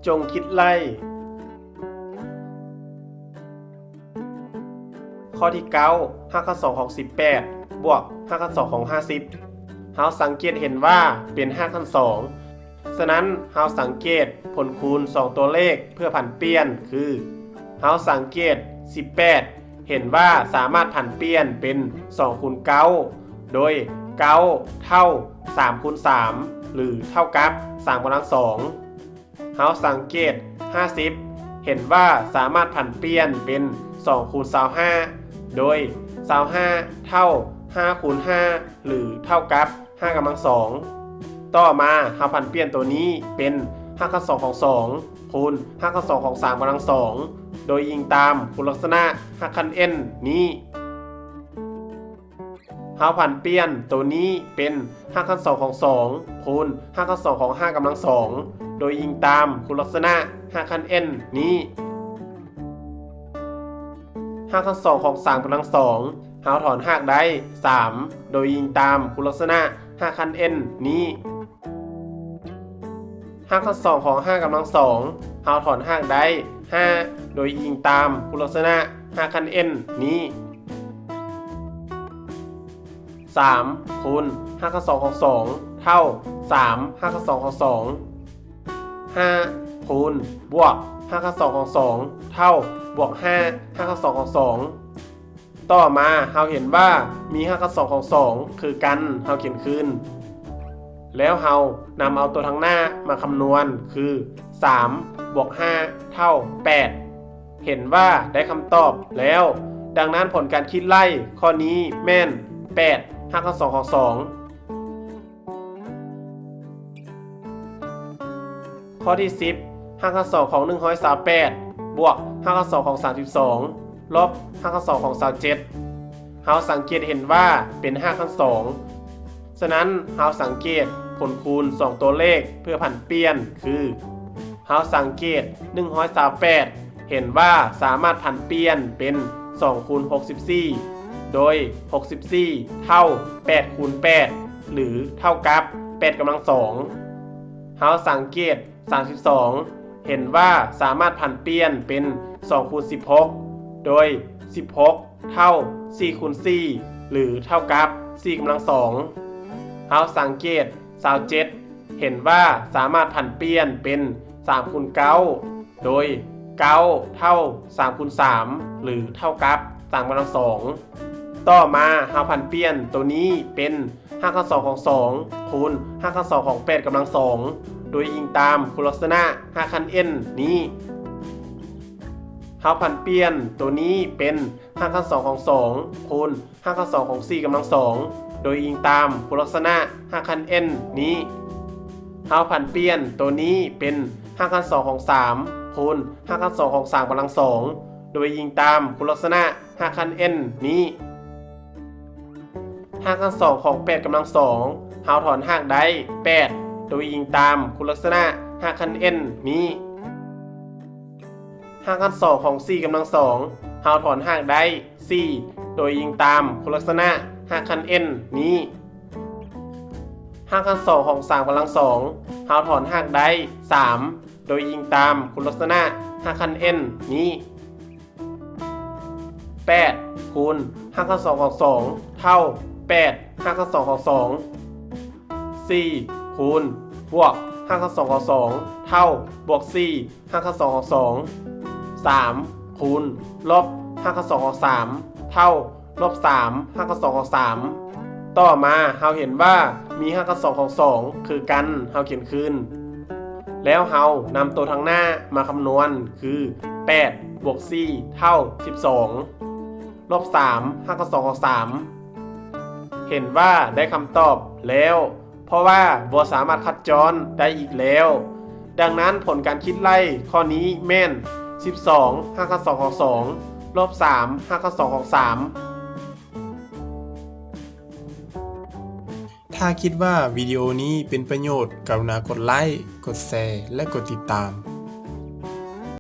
จงคิดไล่ ข้อที่9 5 ข้อ2ของ18บวก5ข้อ2ของ50เราสังเกตเห็นว่าเป็น5ข้อ2ฉะนั้นเราสังเกตผลคูณ2ตัวเลขเพื่อผันเปลี่ยนคือเราสังเกต18เห็นว่าสามารถผันเปลี่ยนเป็น2คูณ9โดย9เท่า3คูณ3หรือเท่ากับ3กำลัง2เราสังเกต50เห็นว่าสามารถผันเปลี่ยนเป็น2คูณ25โดย25เท่า5คูณ5หรือเท่ากับ5กำลัง2ต่อมาเราผันเปลี่ยนตัวนี้เป็น5ข้อ2ของ2คูณ5ข้อ2ของ3กำลัง2โดยอิงตามคุณลักษณะ5คัน n นี้เราผันเปลี่ยนตัวนี้เป็น5ข้อ2ของ2คูณ5ข้อ2ของ5กำลัง2โดยอิงตามคุณลักษณะ5คัน n นี้5ข้อ2ของ3กำลัง2เราถอนรากได้3โดยอิงตามคุณลักษณะ5คัน n นี้5ข้อ2ของ5กำลัง2เราถอนรากได้5โดยอิงตามคุณลักษณะ5คัน n นี้3คูณ5ข้อ2ของ2เท่า3 5ข้อ2ของ2 5คูณบวก5ข้อ2ของ2เท่าบวก5 5ข้อ2ของ2ต่อมาเราเห็นว่ามี5ข้อ2ของ2คือกันเราเขียนคืนแล้วเรานำเอาตัวทางหน้ามาคำนวณคือ3บวก5เท่า8เห็นว่าได้คำตอบแล้วดังนั้นผลการคิดไล่ข้อนี้แม่น8 5ข้อ2ของ2ข้อที่10 5ข้อ2ของ128บวก5ข้อ2ของ32ลบ5ข้อ2ของ27เราสังเกตเห็นว่าเป็น5ข้อ2ฉะนั้นเราสังเกตผลคูณ2ตัวเลขเพื่อผันเปลี่ยนคือเราสังเกต128เห็นว่าสามารถผันเปลี่ยนเป็น2คูณ64โดย64เท่า8คูณ8หรือเท่ากับ8กำลัง2เราสังเกต32เห็นว่าสามารถผันเปลี่ยนเป็น2คูณ16โดย16เท่า4คูณ4หรือเท่ากับ4กำลัง2เราสังเกต27เห็นว่าสามารถผันเปลี่ยนเป็น3คูณ9โดย9เท่า3คูณ3หรือเท่ากับ3กำลัง2ต่อมาเราผันเปลี่ยนตัวนี้เป็น5ข้อ2ของ2คูณ5ข้อ2ของ8กำลัง2โดยอิงตามคุณลักษณะ5คัน n นี้เราผันเปลี่ยนตัวนี้เป็น5ข้อ2ของ2คูณ5ข้อ2ของ4กำลัง2โดยอิงตามคุณลักษณะ5คัน n นี้เราผันเปลี่ยนตัวนี้เป็น5ข้อ2ของ3คูณ5ข้อ2ของ3กำลัง2โดยอิงตามคุณลักษณะ5คัน n นี้5ข้อ2ของ8กำลัง2เราถอนรากได้8โดยอิงตามคุณลักษณะ5คัน n นี้5ข้อ2ของ4กำลัง2เราถอนรากได้4โดยอิงตามคุณลักษณะ5คัน n นี้5ข้อ2ของ3กำลัง2เราถอนรากได้3โดยอิงตามคุณลักษณะ5คัน n นี้8คูณ5ข้อ2ของ2เท่า8 5ข้อ2ของ2 4คูณบวก5ข้อ2ของ2เท่าบวก4 5ข้อ2ของ2 3คูณลบ5ข้อ2ของ3เท่าลบ3 5ข้อ2ของ3ต่อมาเราเห็นว่ามี5ข้อ2ของ2คือกันเราเขียนคืนแล้วเรานำตัวทางหน้ามาคำนวณคือ8บวก4เท่า12ลบ3 5ข้อ2ของ3เห็นว่าได้คำตอบแล้วเพราะว่าบ่สามารถคัดจรได้อีกแล้วดังนั้นผลการคิดไล่ข้อนี้แม่น12 5ข้อ2ของ2ลบ3 5ข้อ2ของ3ถ้าคิดว่าวิดีโอนี้เป็นประโยชน์กรุณากดไลค์กดแชร์และกดติดตาม